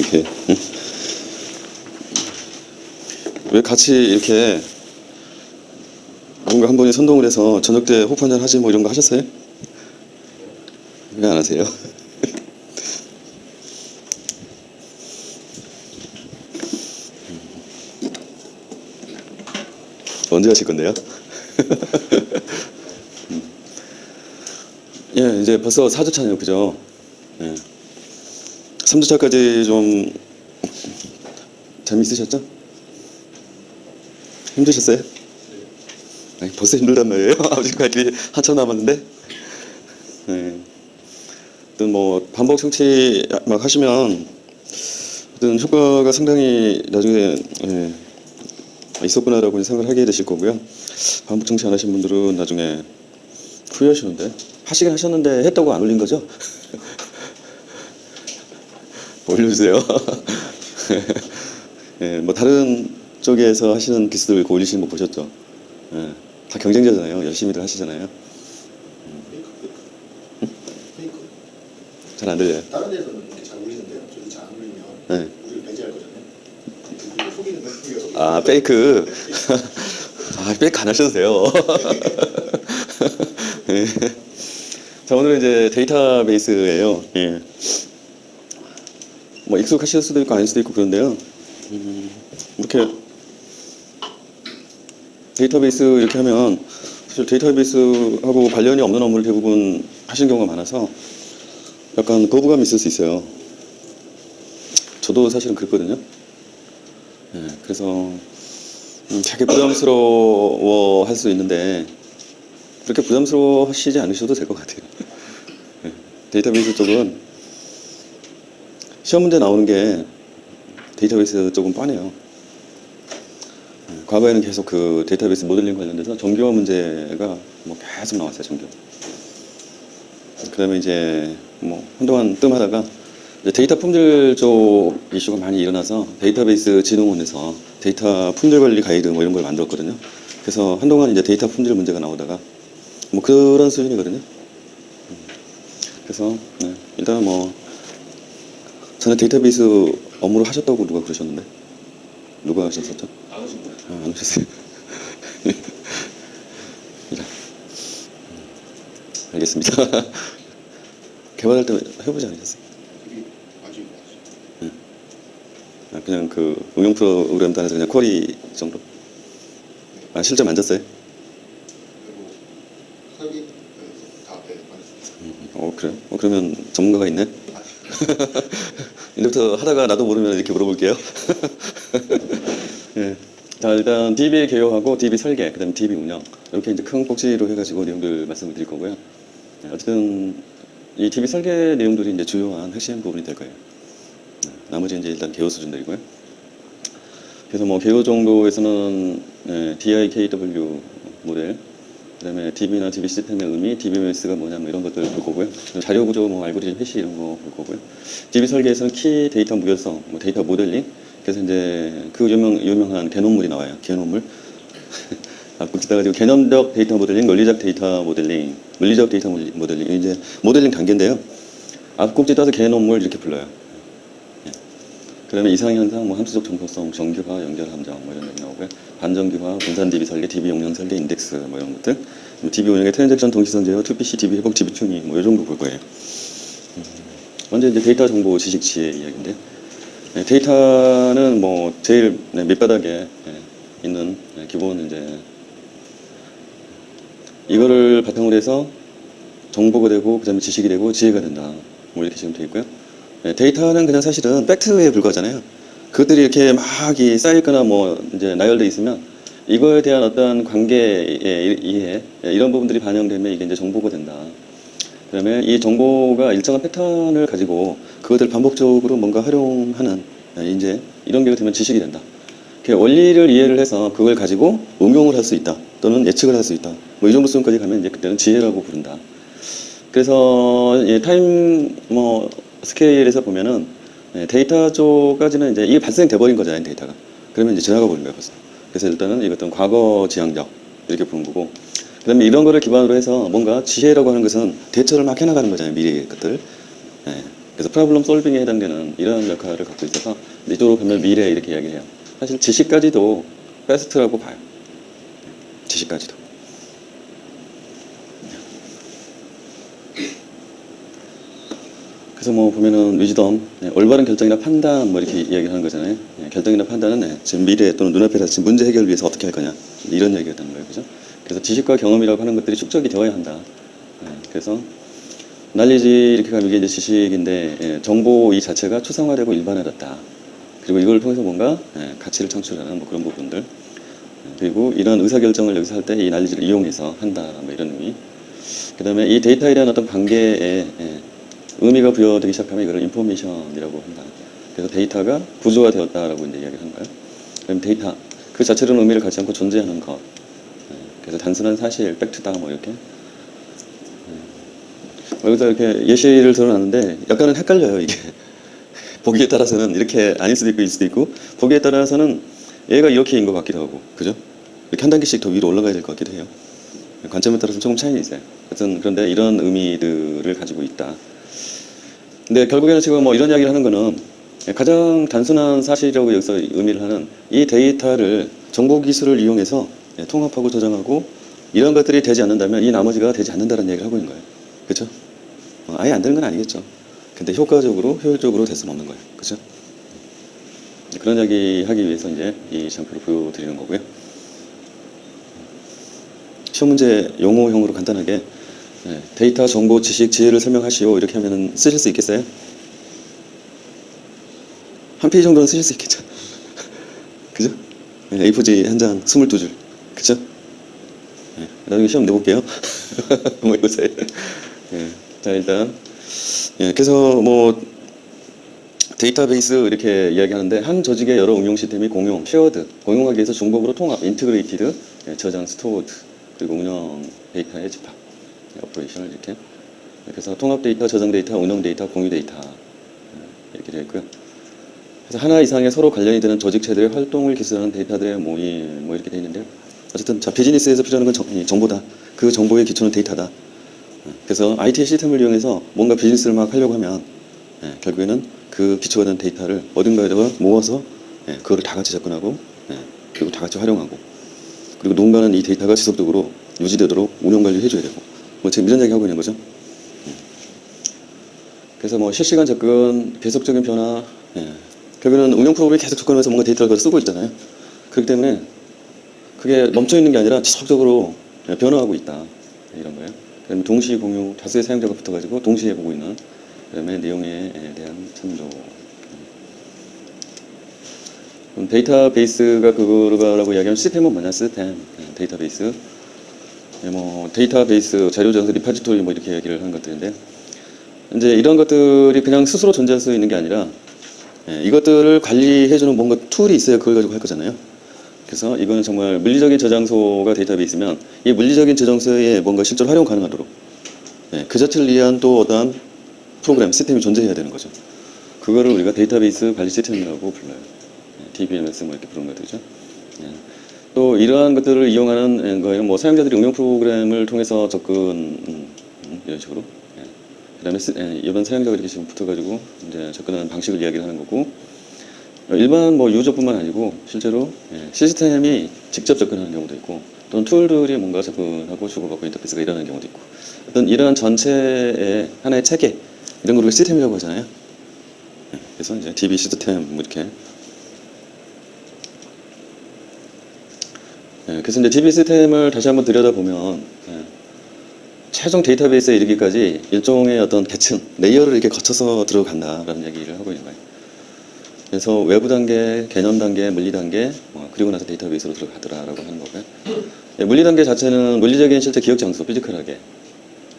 이렇게. 응? 왜 같이 이렇게 뭔가 한 번에 선동을 해서 저녁 때 호프 한잔 하지 뭐 이런 거 하셨어요? 왜 안 하세요? 언제 하실 건데요? 예, 이제 벌써 4주차네요, 그죠? 예. 3주차까지 좀 재미있으셨죠? 힘드셨어요? 아니, 벌써 힘들단 말이에요? 아직까지 한참 남았는데? 예. 어떤 뭐 반복 청취 막 하시면 어떤 효과가 상당히 나중에 예, 있었구나라고 생각을 하게 되실 거고요. 반복 청취 안 하신 분들은 나중에 후회하시는데 하시긴 하셨는데 했다고 안 올린 거죠? 올려주세요. 예, 뭐 다른 쪽에서 하시는 기수들 그 올리시는 거 보셨죠? 예, 다 경쟁자잖아요. 열심히들 하시잖아요. 잘 안 들려요. 다른 데서는 이렇게 잘 올리는데요. 저희 잘 안 올리면 네. 우리를 배제할 거잖아요. 우리를 속이는 거예요. 아, 페이크. 아, 페이크 안 하셔도 돼요. 예. 자, 오늘은 이제 데이터베이스예요. 예. 뭐 익숙하실 수도 있고 아닐 수도 있고 그런데요. 이렇게 데이터베이스 이렇게 하면 사실 데이터베이스하고 관련이 없는 업무를 대부분 하시는 경우가 많아서 약간 거부감이 있을 수 있어요. 저도 사실은 그랬거든요. 예, 그래서 되게 부담스러워 할 수 있는데 그렇게 부담스러워 하시지 않으셔도 될 것 같아요. 예, 데이터베이스 쪽은 시험 문제 나오는 게 데이터베이스 쪽은 뻔해요. 예, 과거에는 계속 그 데이터베이스 모델링 관련돼서 정규화 문제가 뭐 계속 나왔어요. 정규화. 그 다음에 이제 뭐 한동안 뜸하다가 이제 데이터 품질 쪽 이슈가 많이 일어나서 데이터베이스 진흥원에서 데이터 품질 관리 가이드 뭐 이런 걸 만들었거든요. 그래서 한동안 이제 데이터 품질 문제가 나오다가 뭐 그런 수준이거든요. 그래서 네, 일단은 뭐 저는 데이터베이스 업무를 하셨다고 누가 그러셨는데 누가 하셨었죠? 안 하신 거예요? 아, 안 하셨어요. 알겠습니다. 개발할 때 해보지 않으셨어요? 되게 아주 아, 그냥 그 응용 프로그램 단에서 그냥 쿼리 정도? 아, 실제 만졌어요? 그리고 설계 다 앞에 많이 그래요? 그러면 전문가가 있네? 이제부터 하다가 나도 모르면 이렇게 물어볼게요. 예. 자, 일단 DB 개요하고 DB 설계, 그 다음에 DB 운영 이렇게 이제 큰 꼭지로 해가지고 내용들 말씀을 드릴 거고요. 예, 어쨌든 이 DB 설계 내용들이 이제 주요한 핵심 부분이 될 거예요. 나머지 이제 일단 개요 수준들이고요. 그래서 뭐 개요 정도에서는 DIKW 모델, 그다음에 DB나 DB 시스템의 의미, DBMS가 뭐냐 뭐 이런 것들 볼 거고요. 자료 구조, 뭐 알고리즘 해시 이런 거 볼 거고요. DB 설계에서는 키 데이터 무결성, 뭐 데이터 모델링. 그래서 이제 그 유명한 개론물이 나와요. 개론물. 앞국지다 가지고 개념적 데이터 모델링, 논리적 데이터 모델링, 물리적 데이터 모델링. 이제 모델링 단계인데요. 앞국지 따서 개론물 이렇게 불러요. 그다음에 이상현상, 뭐 함수적 정보성, 정규화, 연결 함정 뭐 이런 얘기 나오고요. 반정규화, 분산 DB 설계, DB 용량 설계, 인덱스 뭐 이런 것들. DB 운영의 트랜잭션 동시선 제어, 2PC, DB 회복, DB 튜닝 뭐 이 정도 볼 거예요. 먼저 이제 데이터 정보 지식치의 이야기인데, 데이터는 뭐 제일 밑바닥에 있는 기본 이제 이거를 바탕으로 해서 정보가 되고 그다음에 지식이 되고 지혜가 된다. 뭐 이렇게 지금 돼 있고요. 데이터는 그냥 사실은 팩트에 불과하잖아요. 그것들이 이렇게 막 쌓여있거나 뭐 이제 나열돼 있으면 이거에 대한 어떤 관계의 이해 이런 부분들이 반영되면 이게 이제 정보가 된다. 그다음에 이 정보가 일정한 패턴을 가지고 그것을 반복적으로 뭔가 활용하는 이제 이런 게 되면 지식이 된다. 원리를 이해를 해서 그걸 가지고 응용을 할 수 있다. 또는 예측을 할 수 있다. 뭐 이 정도 수준까지 가면 이제 그때는 지혜라고 부른다. 그래서 타임 뭐 스케일에서 보면은 데이터 쪽까지는 이제 이게 발생돼 버린 거잖아요, 데이터가. 그러면 이제 지나가 버린 거예요, 벌써. 그래서 일단은 이것은 과거 지향적 이렇게 부른 거고. 그다음에 이런 거를 기반으로 해서 뭔가 지혜라고 하는 것은 대처를 막 해나가는 거잖아요, 미래의 것들. 그래서 프로블럼 솔빙에 해당되는 이런 역할을 갖고 있어서 이쪽으로 가면 미래 이렇게 이야기를 해요. 사실 지식까지도 베스트라고 봐요. 지식까지도. 그래서 뭐 보면은 위즈덤, 올바른 결정이나 판단 뭐 이렇게 이야기하는 거잖아요. 결정이나 판단은 지금 미래 또는 눈앞에 닥친 문제 해결을 위해서 어떻게 할 거냐 이런 얘기가 되는 거예요, 그죠? 그래서 지식과 경험이라고 하는 것들이 축적이 되어야 한다. 그래서 날리지 이렇게 가면 이게 이제 지식인데 정보 이 자체가 추상화되고 일반화됐다. 그리고 이걸 통해서 뭔가 가치를 창출하는 뭐 그런 부분들. 그리고 이런 의사결정을 여기서 할 때 이 날리지를 이용해서 한다. 뭐 이런 의미. 그 다음에 이 데이터에 대한 어떤 관계에 의미가 부여되기 시작하면 이걸 인포메이션이라고 한다. 그래서 데이터가 구조화되었다라고 이제 이야기하는 거예요. 그럼 데이터 그 자체로는 의미를 갖지 않고 존재하는 것. 그래서 단순한 사실, 팩트다 뭐 이렇게. 여기서 이렇게 예시를 들어놨는데 약간은 헷갈려요 이게. 보기에 따라서는 이렇게 아닐 수도 있고 일 수도 있고 보기에 따라서는 얘가 이렇게인 것 같기도 하고 그죠? 이렇게 한 단계씩 더 위로 올라가야 될 것 같기도 해요. 관점에 따라서 조금 차이는 있어요. 하여튼 그런데 이런 의미들을 가지고 있다. 근데 결국에는 지금 뭐 이런 이야기를 하는 거는 가장 단순한 사실이라고 여기서 의미를 하는 이 데이터를 정보 기술을 이용해서 통합하고 저장하고 이런 것들이 되지 않는다면 이 나머지가 되지 않는다는 얘기를 하고 있는 거예요. 그렇죠? 아예 안 되는 건 아니겠죠. 근데 효과적으로 효율적으로 될 수는 없는 거예요. 그렇죠? 그런 이야기 하기 위해서 이제 이 샴푸를 보여드리는 거고요. 시험 문제 용어형으로 간단하게 데이터, 정보, 지식, 지혜를 설명하시오 이렇게 하면 쓰실 수 있겠어요? 한 페이지 정도는 쓰실 수 있겠죠? 그죠? A4지 한 장 22줄 그죠? 나중에 시험 내볼게요. 뭐 이거세요. 자 일단 그래서 뭐 데이터베이스 이렇게 이야기하는데 한 조직의 여러 응용 시스템이 공용, 쉐어드, 공용하기 위해서 중복으로 통합, 인티그레이티드, 저장, 스토어드 그리고 운영 데이터의 집합, 오퍼레이션을 이렇게 그래서 통합 데이터, 저장 데이터, 운영 데이터, 공유 데이터 이렇게 되어 있고요. 그래서 하나 이상의 서로 관련이 되는 조직체들의 활동을 기술하는 데이터들의 모임 뭐 이렇게 되어 있는데요. 어쨌든 자 비즈니스에서 필요한 건 정보다. 그 정보의 기초는 데이터다. 그래서 IT 시스템을 이용해서 뭔가 비즈니스를 막 하려고 하면 결국에는 그 기초가 된 데이터를 어딘가에다가 모아서 그거를 다 같이 접근하고 그리고 다 같이 활용하고 그리고 누군가는 이 데이터가 지속적으로 유지되도록 운영 관리를 해줘야 되고 뭐 지금 이런 이야기 하고 있는 거죠. 그래서 뭐 실시간 접근, 계속적인 변화 결국에는 운영 프로그램이 계속 접근하면서 뭔가 데이터를 쓰고 있잖아요. 그렇기 때문에 그게 멈춰있는 게 아니라 지속적으로 변화하고 있다 이런 거예요. 그다음에 동시 공유, 다수의 사용자가 붙어가지고 동시에 보고 있는 그다음에 내용에 대한 참조. 데이터베이스가 그거라고 이야기하면 시스템은 뭐냐? 시스템, 데이터베이스. 뭐 데이터베이스, 자료 저장소, 리파지토리 뭐 이렇게 얘기를 하는 것들인데 이제 이런 것들이 그냥 스스로 존재할 수 있는 게 아니라 이것들을 관리해주는 뭔가 툴이 있어야 그걸 가지고 할 거잖아요. 그래서 이거는 정말 물리적인 저장소가 데이터베이스면 이 물리적인 저장소에 뭔가 실제로 활용 가능하도록 그 자체를 위한 또 어떠한 프로그램, 시스템이 존재해야 되는 거죠. 그거를 우리가 데이터베이스 관리 시스템이라고 불러요. DBMS 뭐 이렇게 부르는 것들이죠. 또 이러한 것들을 이용하는 거에는 뭐 사용자들이 응용 프로그램을 통해서 접근 이런 식으로. 그다음에 일반 사용자가 이렇게 지금 붙어가지고 이제 접근하는 방식을 이야기를 하는 거고. 일반 뭐 유저뿐만 아니고 실제로 시스템이 직접 접근하는 경우도 있고 또는 툴들이 뭔가 접근하고 주고받고 인터페이스가 일어나는 경우도 있고 어떤 이러한 전체의 하나의 체계 이런 걸 우리가 시스템이라고 하잖아요. 그래서 이제 DB 시스템 뭐 이렇게 그래서 이제 DB 시스템을 다시 한번 들여다보면 최종 데이터베이스에 이르기까지 일종의 어떤 계층, 레이어를 이렇게 거쳐서 들어간다라는 얘기를 하고 있는 거예요. 그래서 외부 단계, 개념 단계, 물리 단계, 그리고 나서 데이터베이스로 들어가더라라고 하는 거고요. 물리 단계 자체는 물리적인 실제 기억 장소, 피지컬하게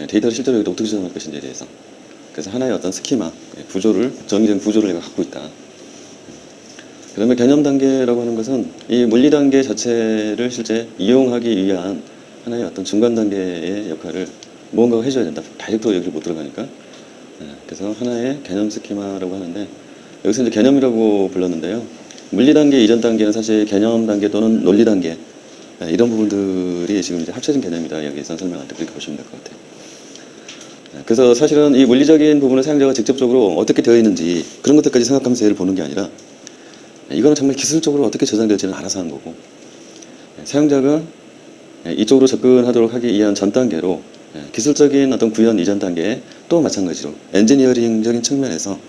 데이터를 실제로 어떻게 저장할 것인지에 대해서 그래서 하나의 어떤 스키마, 구조를 정의된 구조를 내가 갖고 있다. 그 다음에 개념 단계라고 하는 것은 이 물리 단계 자체를 실제 이용하기 위한 하나의 어떤 중간 단계의 역할을 무언가가 해줘야 된다. 다이렉트로 여기를 못 들어가니까. 그래서 하나의 개념 스키마라고 하는데 여기서 이제 개념이라고 불렀는데요. 물리 단계 이전 단계는 사실 개념 단계 또는 논리 단계 이런 부분들이 지금 이제 합쳐진 개념이다. 여기서 설명할 때 그렇게 보시면 될 것 같아요. 그래서 사실은 이 물리적인 부분을 사용자가 직접적으로 어떻게 되어 있는지 그런 것들까지 생각하면서 얘를 보는 게 아니라 이거는 정말 기술적으로 어떻게 저장될지는 알아서 하는 거고 사용자가 이쪽으로 접근하도록 하기 위한 전 단계로 기술적인 어떤 구현 이전 단계에 또 마찬가지로 엔지니어링적인 측면에서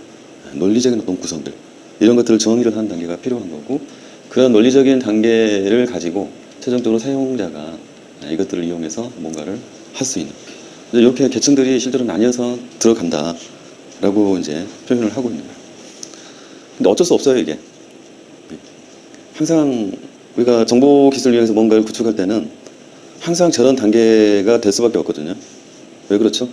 논리적인 어떤 구성들 이런 것들을 정의를 하는 단계가 필요한 거고 그런 논리적인 단계를 가지고 최종적으로 사용자가 이것들을 이용해서 뭔가를 할 수 있는 이렇게 계층들이 실제로 나뉘어서 들어간다라고 이제 표현을 하고 있는 거예요. 근데 어쩔 수 없어요 이게. 항상 우리가 정보 기술을 이용해서 뭔가를 구축할 때는 항상 저런 단계가 될 수밖에 없거든요. 왜 그렇죠?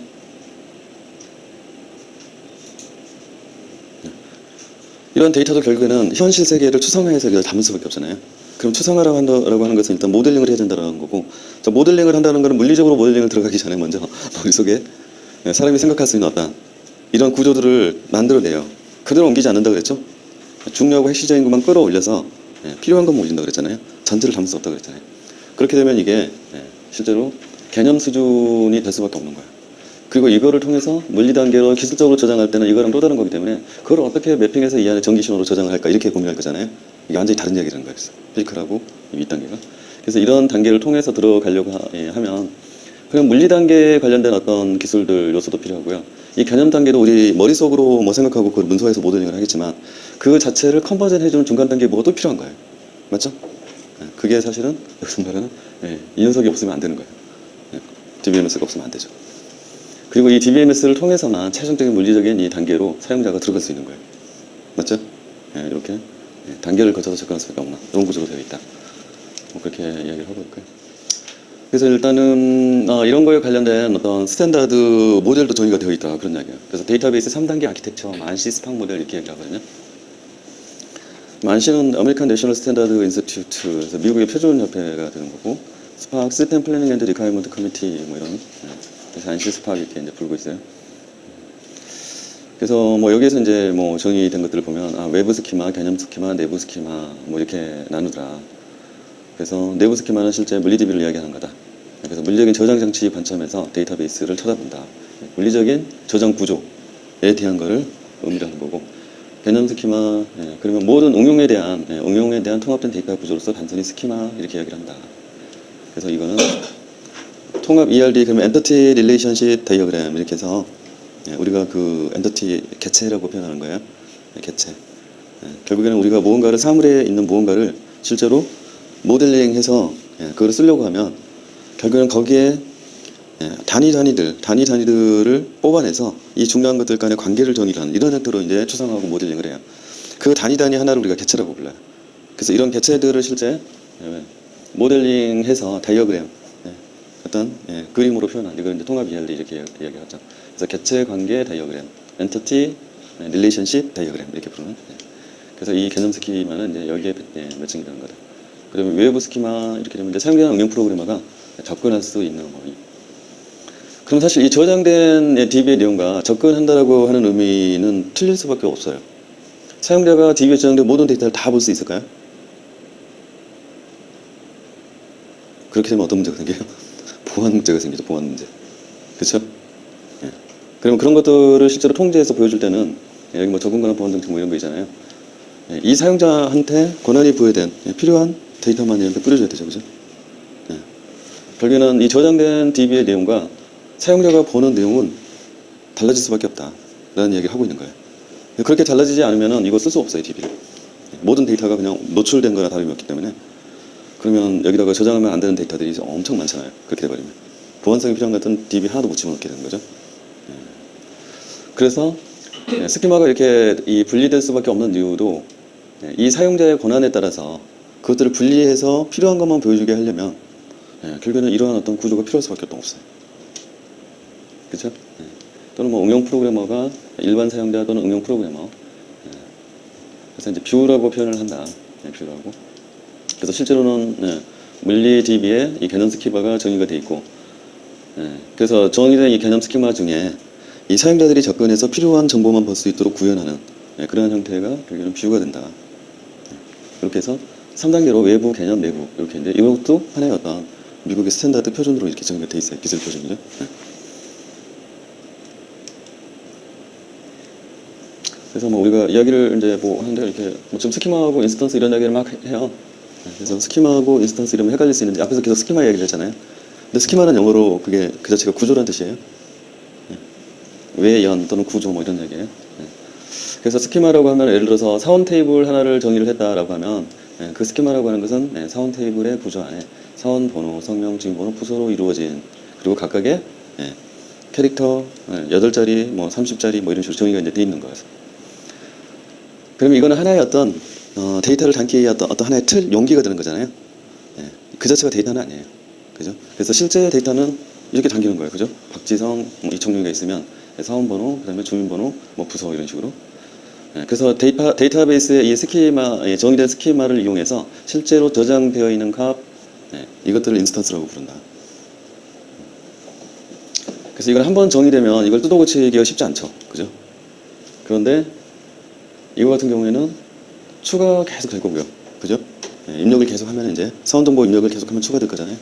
이런 데이터도 결국에는 현실 세계를 추상화해서 여기다 담을 수밖에 없잖아요. 그럼 추상화라고 하는 것은 일단 모델링을 해야 된다는 거고, 모델링을 한다는 것은 물리적으로 모델링을 들어가기 전에 먼저 머릿속에 사람이 생각할 수 있는 어떤 이런 구조들을 만들어내요. 그대로 옮기지 않는다 그랬죠? 중요하고 핵심적인 것만 끌어올려서 필요한 것만 올린다 그랬잖아요. 전체를 담을 수 없다 그랬잖아요. 그렇게 되면 이게 실제로 개념 수준이 될 수밖에 없는 거예요. 그리고 이거를 통해서 물리 단계로 기술적으로 저장할 때는 이거랑 또 다른 거기 때문에 그걸 어떻게 매핑해서 이 안에 전기 신호로 저장을 할까 이렇게 고민할 거잖아요. 이게 완전히 다른 얘기라는 거예요. 피지컬하고 이 단계가. 그래서 이런 단계를 통해서 들어가려고 하면 그냥 물리 단계에 관련된 어떤 기술들 요소도 필요하고요. 이 개념 단계도 우리 머릿속으로 뭐 생각하고 그걸 문서에서 모델링을 하겠지만 그 자체를 컨버전 해주는 중간 단계 뭐가 또 필요한 거예요. 맞죠? 그게 사실은 여기서 말하는 이 녀석이 없으면 안 되는 거예요. DBMS가 없으면 안 되죠. 그리고 이 DBMS를 통해서만 최종적인 물리적인 이 단계로 사용자가 들어갈 수 있는 거예요. 맞죠? 이렇게 단계를 거쳐서 접근할 수밖에 없나 이런 구조로 되어 있다. 뭐 그렇게 이야기를 하고 있고요. 그래서 일단은 이런 거에 관련된 어떤 스탠다드 모델도 정의가 되어 있다 그런 이야기예요. 그래서 데이터베이스 3단계 아키텍처 만시 스팍 모델 이렇게 얘기하거든요. 만시는 아메리칸 내셔널 스탠다드 인스티튜트에서 미국의 표준 협회가 되는 거고 스팍 시스템 플래닝 앤드 리콰이어먼트 커미티 뭐 이런 그래서 안시 스팍 이렇게 이제 부르고 있어요. 그래서 뭐 여기에서 이제 뭐 정의된 것들을 보면 외부 스키마, 개념 스키마, 내부 스키마 뭐 이렇게 나누더라. 그래서 내부 스키마는 실제 물리 DB를 이야기하는 거다. 그래서 물리적인 저장 장치 관점에서 데이터베이스를 쳐다본다. 물리적인 저장 구조에 대한 거를 의미를 하는 거고 개념 스키마 그러면 모든 응용에 대한 통합된 데이터 구조로서 단순히 스키마 이렇게 이야기를 한다. 그래서 이거는 통합 ERD 그러면 엔터티 릴레이션십 다이어그램 이렇게 해서 우리가 그 엔터티 개체라고 표현하는 거예요. 개체. 결국에는 우리가 무언가를 사물에 있는 무언가를 실제로 모델링해서 그걸 쓰려고 하면 결국에는 거기에 단위들을 뽑아내서 이 중요한 것들 간의 관계를 정의하는 이런 형태로 이제 추상하고 모델링을 해요. 그 단위 하나를 우리가 개체라고 불러요. 그래서 이런 개체들을 실제 모델링해서 다이어그램 어떤 그림으로 표현한 이걸 이제 통합 ERD 이렇게 이야기하죠. 그래서 개체 관계 다이어그램, 엔터티 릴레이션십 다이어그램 이렇게 부르는. 그래서 이 개념 스키마는 이제 여기에 매칭이 되는 거다. 그러면 외부 스키마 이렇게 되면 이제 사용되는 응용 프로그래머가 접근할 수 있는 범위. 그럼 사실 이 저장된 DB의 내용과 접근한다라고 하는 의미는 틀릴 수밖에 없어요. 사용자가 DB에 저장된 모든 데이터를 다 볼 수 있을까요? 그렇게 되면 어떤 문제가 생겨요? 보안 문제가 생기죠. 보안 문제. 그렇죠? 그러면 그런 것들을 실제로 통제해서 보여줄 때는 여기 뭐 적응 권한 보안 정책 뭐 이런 거 있잖아요. 이 사용자한테 권한이 부여된 필요한 데이터만 이렇게 뿌려줘야 되죠. 그죠? 결국에는 이 저장된 DB의 내용과 사용자가 보는 내용은 달라질 수밖에 없다. 라는 얘기를 하고 있는 거예요. 그렇게 달라지지 않으면 이거 쓸 수 없어요. DB를. 모든 데이터가 그냥 노출된 거나 다름이 없기 때문에 그러면 여기다가 저장하면 안 되는 데이터들이 엄청 많잖아요. 그렇게 돼버리면. 보안성이 필요한 것은 DB 하나도 못 집어넣게 되는 거죠. 그래서 스키마가 이렇게 분리될 수밖에 없는 이유도 이 사용자의 권한에 따라서 그것들을 분리해서 필요한 것만 보여주게 하려면 결국에는 이러한 어떤 구조가 필요할 수밖에 없어요. 그렇죠? 또는 뭐 응용 프로그래머가 일반 사용자 또는 응용 프로그래머 그래서 이제 뷰라고 표현을 한다. 뷰라고. 그래서 실제로는 물리 DB에 이 개념 스키마가 정의가 되어 있고 그래서 정의된 이 개념 스키마 중에 이 사용자들이 접근해서 필요한 정보만 볼 수 있도록 구현하는 그러한 형태가 결국에는 뷰가 된다. 이렇게 해서 3단계로 외부, 개념, 내부 이렇게 있는데 이것도 하나의 어떤 미국의 스탠다드 표준으로 이렇게 정의가 되어 있어요. 기술 표준이죠. 그래서 뭐 우리가 이야기를 이제 뭐 하는데 이렇게 뭐 좀 스키마하고 인스턴스 이런 이야기를 막 해요. 그래서 스키마하고 인스턴스 이러면 헷갈릴 수 있는데 앞에서 계속 스키마 이야기를 했잖아요. 근데 스키마는 영어로 그게 그 자체가 구조란 뜻이에요. 외연 또는 구조 뭐 이런 얘기예요. 그래서 스키마라고 하면 예를 들어서 사원 테이블 하나를 정의를 했다라고 하면 그 스키마라고 하는 것은 사원 테이블의 구조 안에 사원 번호, 성명, 지문번호, 부서로 이루어진 그리고 각각의 캐릭터 8자리, 뭐 30자리 뭐 이런 식으로 정의가 이제 돼 있는 거예요. 그러면 이거는 하나의 어떤 데이터를 담기 위한 어떤 하나의 틀, 용기가 되는 거잖아요. 그 자체가 데이터는 아니에요. 그죠? 그래서 실제 데이터는 이렇게 담기는 거예요. 그죠? 박지성, 뭐 이청용이가 있으면 사원번호, 그 다음에 주민번호, 뭐 부서 이런 식으로. 그래서 데이터베이스의 이 스키마, 정의된 스키마를 이용해서 실제로 저장되어 있는 값, 이것들을 인스턴스라고 부른다. 그래서 이걸 한번 정의되면 이걸 뜯어고치기가 쉽지 않죠. 그죠? 그런데 이거 같은 경우에는 추가 계속 될 거고요. 그죠? 입력을 계속 하면 이제 사원정보 입력을 계속 하면 추가될 거잖아요.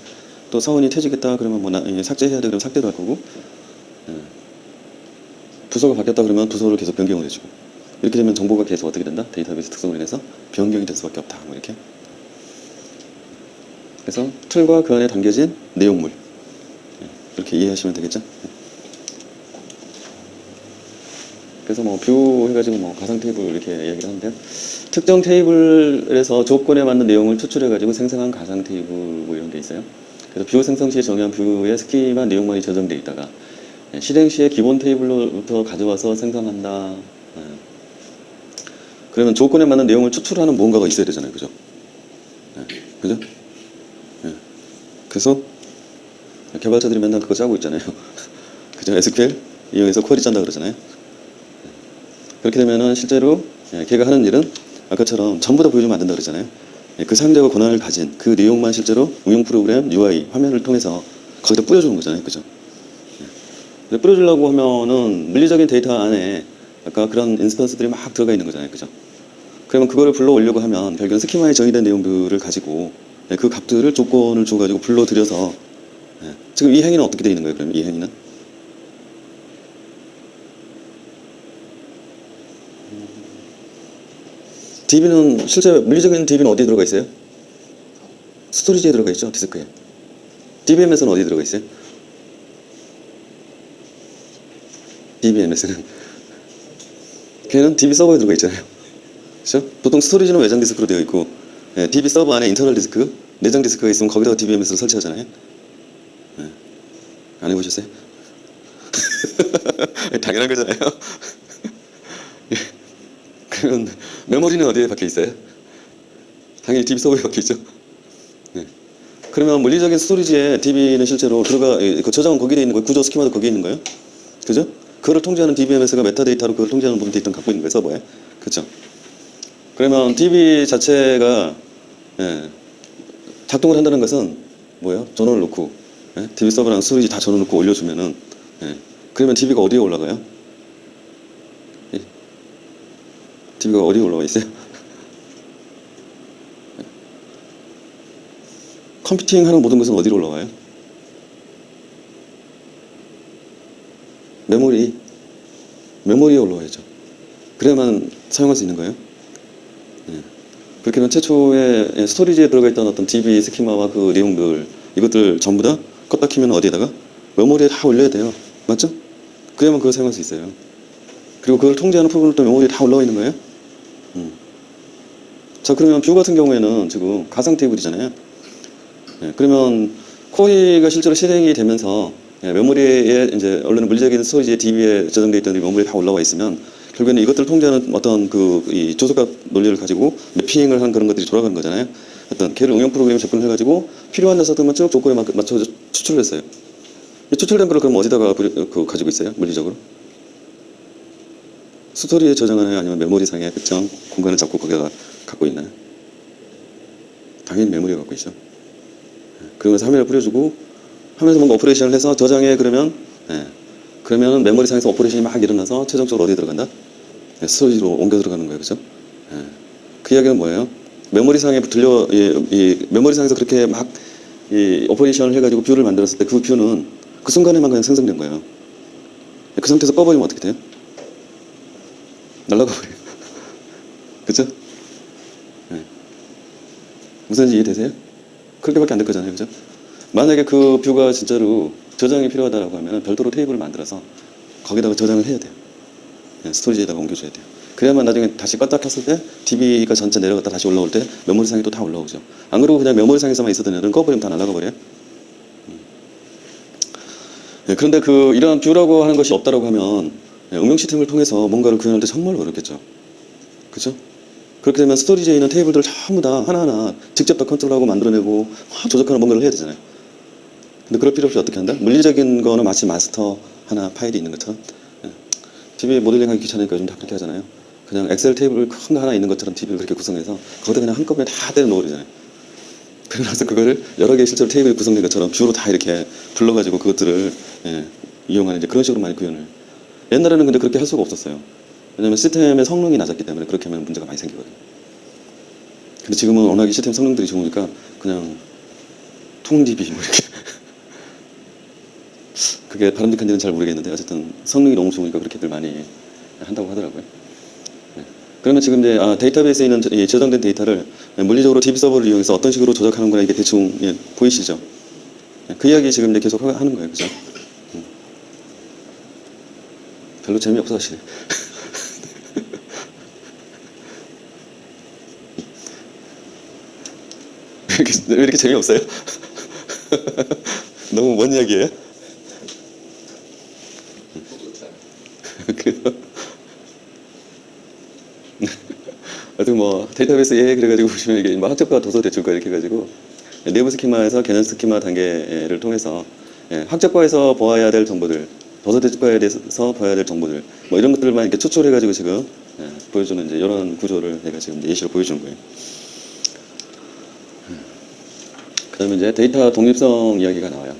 또 사원이 퇴직했다 그러면 뭐 삭제해야 돼 그러면 삭제도 할 거고, 부서가 바뀌었다 그러면 부서를 계속 변경을 해주고, 이렇게 되면 정보가 계속 어떻게 된다? 데이터베이스 특성으로 인해서 변경이 될 수밖에 없다. 뭐 이렇게. 그래서 틀과 그 안에 담겨진 내용물, 이렇게 이해하시면 되겠죠? 그래서 뭐 뷰 해가지고 뭐 가상 테이블 이렇게 이야기를 하는데요. 특정 테이블에서 조건에 맞는 내용을 추출해가지고 생성한 가상 테이블 뭐 이런 게 있어요. 그래서 뷰 생성 시에 정의한 뷰의 스키마 내용만이 저장돼 있다가 실행 시에 기본 테이블로부터 가져와서 생성한다. 그러면 조건에 맞는 내용을 추출하는 무언가가 있어야 되잖아요. 그죠? 그죠? 그래서 개발자들이 맨날 그거 짜고 있잖아요. 그죠? SQL 이용해서 쿼리 짠다 그러잖아요. 그렇게 되면은 실제로 걔가 하는 일은 아까처럼 전부 다 보여주면 안 된다 그러잖아요. 그 사용자가 권한을 가진 그 내용만 실제로 응용 프로그램 UI 화면을 통해서 거기다 뿌려주는 거잖아요. 그죠? 근데 뿌려주려고 하면은 물리적인 데이터 안에 아까 그런 인스턴스들이 막 들어가 있는 거잖아요. 그죠? 그러면 그거를 불러오려고 하면 결국은 스키마에 정의된 내용들을 가지고 그 값들을 조건을 줘가지고 불러들여서 지금 이 행위는 어떻게 되어 있는 거예요? 그러면 이 행위는? DB는 실제 물리적인 DB는 어디에 들어가 있어요? 스토리지에 들어가 있죠. 디스크에. DBMS는 어디에 들어가 있어요? DBMS는 걔는 DB 서버에 들어가 있잖아요. 그렇죠? 보통 스토리지는 외장 디스크로 되어 있고 DB 서버 안에 인터널 디스크, 내장 디스크가 있으면 거기다가 DBMS를 설치하잖아요. 안 해보셨어요? 당연한 거잖아요. 그러면 메모리는 어디에 박혀 있어요? 당연히 DB 서버에 박혀 있죠. 그러면 물리적인 스토리지에 DB는 실제로 그 저장은 거기에 있는 거예요. 구조 스키마도 거기에 있는 거예요. 그죠? 그걸 통제하는 DBMS가 메타데이터로 그걸 통제하는 부분 데이터를 갖고 있는 거예요. 서버에. 그렇죠? 그러면 DB 자체가 작동을 한다는 것은 뭐예요? 전원을 놓고 DB 서버랑 스토리지 다 전원 놓고 올려주면은 그러면 DB가 어디에 올라가요? DB가 어디에 올라와 있어요? 컴퓨팅 하는 모든 것은 어디로 올라와요? 메모리에 올라와야죠. 그래야만 사용할 수 있는 거예요. 그렇게 하면 최초에 스토리지에 들어가 있던 어떤 DB 스키마와 그 내용들 이것들 전부 다 껐다 키면 어디에다가? 메모리에 다 올려야 돼요. 맞죠? 그래야만 그걸 사용할 수 있어요. 그리고 그걸 통제하는 프로그램도 메모리에 다 올라와 있는 거예요. 자, 그러면 뷰 같은 경우에는 지금 가상 테이블이잖아요. 그러면 코어가 실제로 실행이 되면서 메모리에 이제 원래는 물리적인 스토리지에 DB에 저장되어 있던 메모리에 다 올라와 있으면 결국에는 이것들을 통제하는 어떤 이 조속값 논리를 가지고 매핑을 한 그런 것들이 돌아가는 거잖아요. 어떤 걔를 응용 프로그램에 접근을 해가지고 필요한 녀석들만 쭉 조건에 맞춰서 추출을 했어요. 이 추출된 걸 그럼 어디다가 가지고 있어요? 물리적으로? 스토리에 저장하나요? 아니면 메모리상의 특정 공간을 잡고 거기다가 갖고 있나요? 당연히 메모리에 갖고 있죠. 그러면서 화면을 뿌려주고 하면서 뭔가 오퍼레이션을 해서 저장해 그러면 메모리상에서 오퍼레이션이 막 일어나서 최종적으로 어디에 들어간다? 스토리지로 옮겨 들어가는 거예요. 그죠? 그 이야기는 뭐예요? 메모리상에 메모리상에서 그렇게 막 오퍼레이션을 해가지고 뷰를 만들었을 때 그 뷰는 그 순간에만 그냥 생성된 거예요. 그 상태에서 꺼버리면 어떻게 돼요? 날라가 버려요. 그죠? 네. 무슨 이해 되세요? 그렇게밖에 안 될 거잖아요. 그죠? 만약에 그 뷰가 진짜로 저장이 필요하다고 하면 별도로 테이블을 만들어서 거기다가 저장을 해야 돼요. 네, 스토리지에다가 옮겨줘야 돼요. 그래야만 나중에 다시 껐다 켰을 때 DB가 전체 내려갔다 다시 올라올 때 메모리상이 또 다 올라오죠. 안 그러고 그냥 메모리상에서만 있었던 애들은 꺼버리면 다 날아가 버려요. 네, 그런데 그 이러한 뷰라고 하는 것이 없다라고 하면 응용 시스템을 통해서 뭔가를 구현할 때 정말 어렵겠죠. 그죠? 그렇게 되면 스토리지에 있는 테이블들을 전부 다 하나하나 직접 다 컨트롤하고 만들어내고 조작하는 뭔가를 해야 되잖아요. 근데 그럴 필요 없이 어떻게 한다? 물리적인 거는 마치 마스터 하나 파일이 있는 것처럼 DB 모델링하기 귀찮으니까 요즘 다 그렇게 하잖아요. 그냥 엑셀 테이블 큰 거 하나 있는 것처럼 DB를 그렇게 구성해서 거기다 그냥 한꺼번에 다 때려 넣어버리잖아요. 그러고 나서 그거를 여러 개의 실제로 테이블이 구성된 것처럼 뷰로 다 이렇게 불러가지고 그것들을 이용하는 이제 그런 식으로 많이 구현을. 옛날에는 근데 그렇게 할 수가 없었어요. 왜냐면 시스템의 성능이 낮았기 때문에 그렇게 하면 문제가 많이 생기거든요. 근데 지금은 워낙에 시스템 성능들이 좋으니까 그냥 통DB 뭐 이렇게 그게 바람직한지는 잘 모르겠는데 어쨌든 성능이 너무 좋으니까 그렇게들 많이 한다고 하더라고요. 네. 그러면 지금 이제 데이터베이스에 있는 이 저장된 데이터를 물리적으로 DB 서버를 이용해서 어떤 식으로 조작하는구나 이게 대충 보이시죠? 그 이야기 지금 이제 계속 하는 거예요, 그죠? 별로 재미없어 하시네. 왜 이렇게 재미없어요? 너무 먼 이야기예요? 그래요? 하여튼 뭐 데이터베이스 그래가지고 보시면 이게 뭐 학적과 도서 대출과 이렇게 해가지고 내부 스키마에서 개념 스키마 단계를 통해서 학적과에서 보아야 될 정보들, 도서 대출과에 대해서 봐야 될 정보들 뭐 이런 것들만 이렇게 추출해가지고 지금 보여주는 이제 이런 구조를 내가 지금 예시로 보여주는 거예요. 그다음에 이제 데이터 독립성 이야기가 나와요.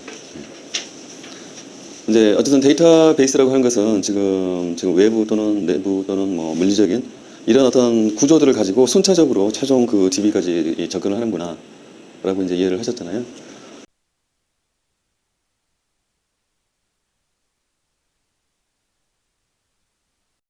이제 어쨌든 데이터베이스라고 하는 것은 지금 외부 또는 내부 또는 뭐 물리적인 이런 어떤 구조들을 가지고 순차적으로 최종 그 DB까지 접근을 하는구나 라고 이제 이해를 하셨잖아요.